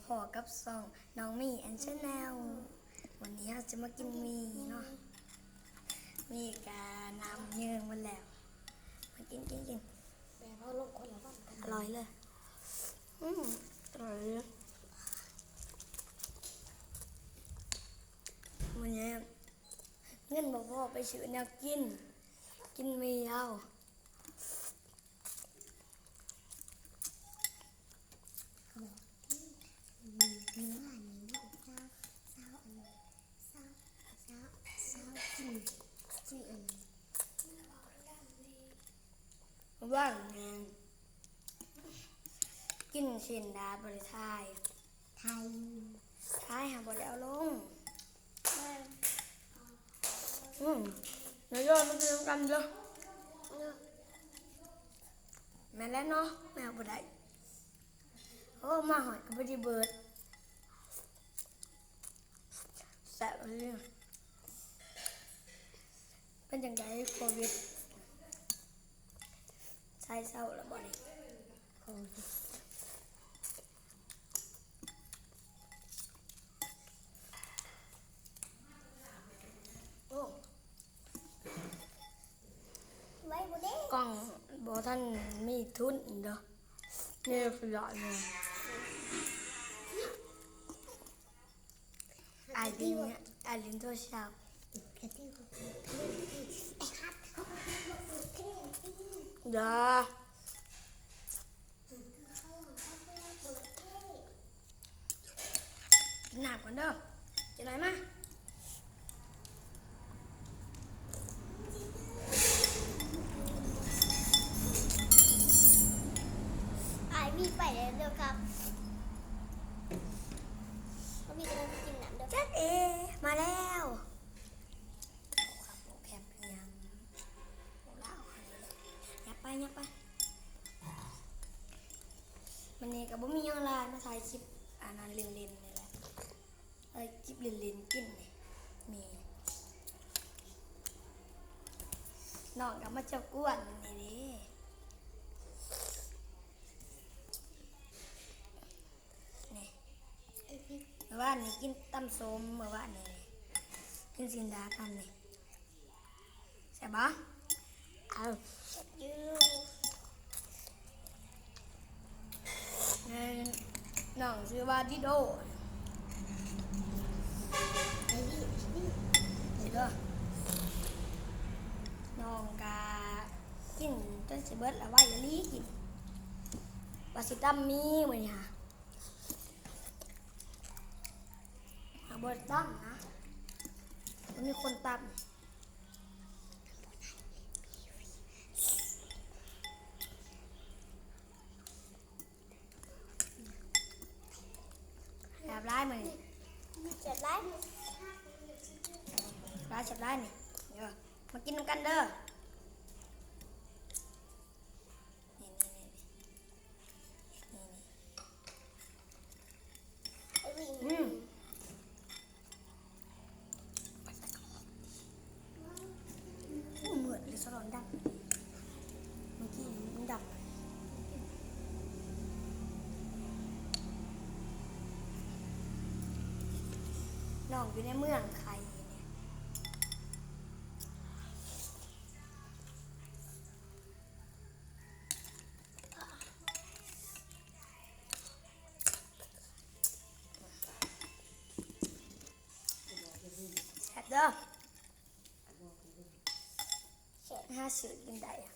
พอๆกับซองน้องมี่แอนชาแนลวันนี้เราจะมากินหมีเนาะมีกาน้ำเยืองมันแล้วมากินแต่เราลงคนละบ้านกัน อร่อยเลยอร่อยเลยวันนี้เงินบอกพ่อไปซื้อแนวกินหมีเอาเนื้ออันนี้เศร้าอันนี้เศร้ากินอันนี้ว่างงานกินเส้นดาบริทายไทยหาบริเอาลงเดี๋ยวโยนมากินกันเด้อแม่แล้วเนาะแม่บ่ได้โอ้มาหอยกับพอดีเบิดแซ่บเลยเป็นจังไดโควิดใช้เศร้าแล้วบ่ได้โอ้ยโอ้ ไว้บุเด้ กล้องบ่ท่านมีทุนเด้อนี่สุดยอดเลยอายลินโทรศัพท์ กระติ้วเด้อกินน้ำก่อนเด้อจะไหนมาไอ้มีไปแล้วเดี๋ยวครับเขามีอะไรกินน้ำเดี๋ยว จัดเอมาแล้วครับโอแคปยังโอ้ล่ายับไปมันนี่ก็บ่มีหยังหลายมาถ่ายคลิปอันนั้นเล่นๆนี่แหละคลิปเล่นๆกินนี่มีน้องก็มาเจ้ากวนนี่เด้นี่เมื่อวานนี่กินตำส้มเมื่อวานนี่กินสินดาตำนี่ใช่ปะเอา ยู น้องชื่อว่าดิโด ไอ้นี่ นี่เด้อน้องกากินจนสิเบิดแล้วไว้อย่าลีกินปลาสิตั้มมีมื้อนี้ค่ะหาบ่ได้ตั้มนะมันมีคนตั้มแบบร้ายมื้อนี้ จะไล่ ร้ายจับร้ายนี่เด้อมากินน้ำกันเด้อนี่ ไอ้วิ่ง เหมือนเลยสลอนดับเมื่อกี้มันดับน้องอยู่ในเมืองไทยเนี่ยแซ่บเด้อห้าสื่อกินได้อะ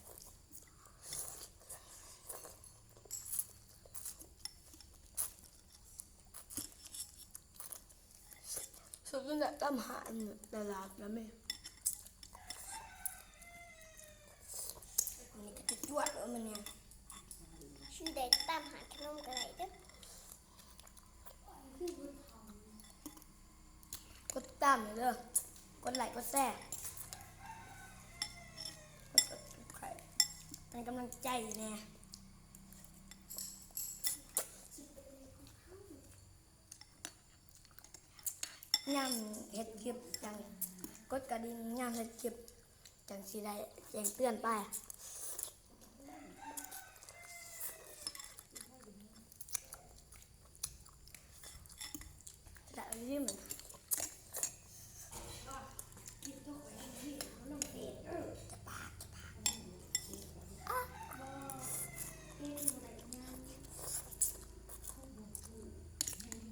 สุดกินได้ตามหาตลาดนะแม่มันนี่ก็จะจวดแล้วมันเนี่ย ชื่อเด็กตามหาขนมกระไรเด้อก ดตามเลยเด้อกดไลค์กดแชร์กดไข่เป็นกำลังใจแน่ย่างเฮ็ดคลิปจังกดกระดิ่งย่างเฮ็ดคลิปจังสิได้แจ้งเตือนไป ที่เหมือน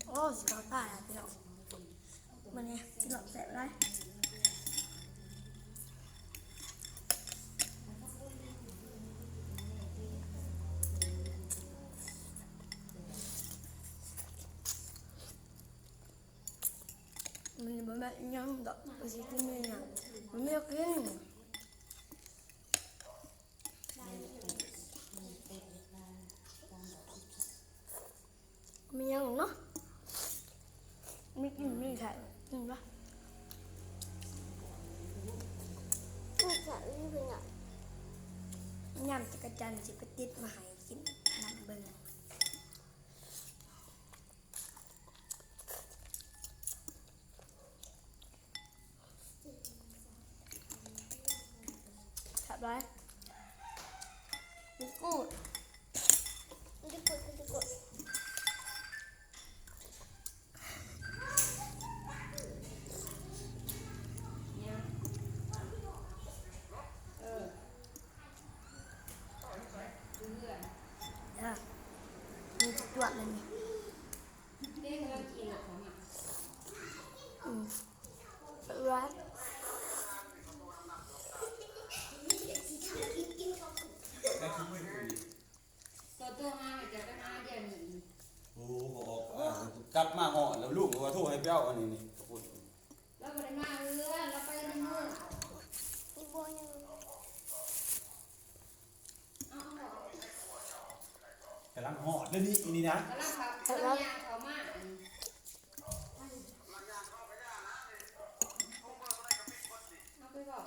โอ้สิเขาตายอ่ะพี่น้องมันเนี่ยพี่น้องแสบไรmình bố mẹ nhắm đọc cái gì thì mình à mình biết cái mình nhắm nó mình thấy mình đó ไม่ใช่ไม่เป็นอ่ะ nhắmจะกระจันจะกระติดมาให้กินน้ำเบิ่งขับไว้กูด ไม่ได้กดไม่ได้กด มีจุดตรวจเลยนี่ร้าน ตัวมาจะไปมาเดี๋ยวนี้ โอ้โหกลับมาเหาะแล้วลูกว่าโทษให้เป้าอันนี้นี่พูด เราไปมาเรือเราไปในเมือง อีโบยัง กำลังเหาะแล้วนี่อีนี่นะ กำลังขับกำลังยางเขามาเอาไปบอก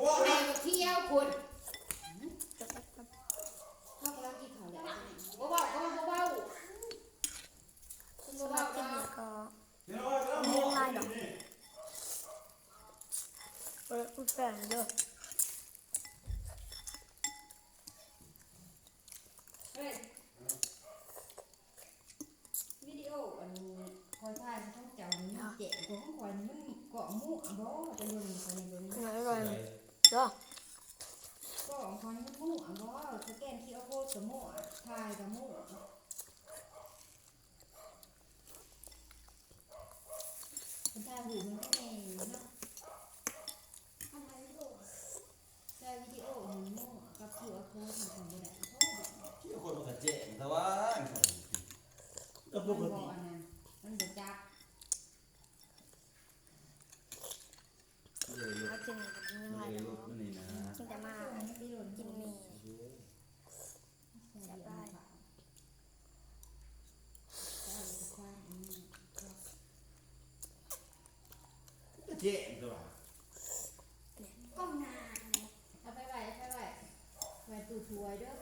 ว่าไปเที่ยวคุณเขากำลังกินเขาแล้วบ่เบาบ่เบาคุณ ส บ่ มั เบา ครกิน เนาะ นี่ก็ไม่ง่ายดอกเปิดกูแฝงเด้อ เฮ้ยวิดีโออันคอยถ่ายเขาเจ้านี่เจ๋งกว่าของคอยนี่มันเกาะมุบ่จะโดนคนนี้โดน อร่อยเด้อ ก็ของคอยมันมุบ่สแกน QR code กับมุถ่ายกับมุคนถ่ายหูมันก็แน่เนาะถ่ายวิดีโอหูมุกับ QR code มันทำบ่ได้ ที่คนมันกระเจ๊งแต่ว่าก็ป มัน ก บ่ ติ อันนั้นมันบ่จับ เลยลูก เอากินกินยังไง เลย เนาะ ลูกนี่นะ กินแต่มา มันไปโดน กินหมี่จับได้ กระเจ๊งตัว ก้มหน้า เอาไปไว้ไว้ตู้ถ้วยเด้อ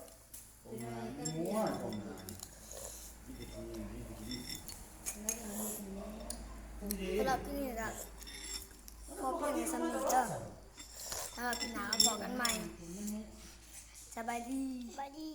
ผมมาม้วนผมมาที่ตะกี้นี่ตะกี้ แล้วก็มีอันนี้ ตรงนี้ สำหรับที่นี่ก็พอเพื่อนในสำนึกเด้อสำหรับที่หนาวบอกกันใหม่ มันมุ สบายดี บอดี้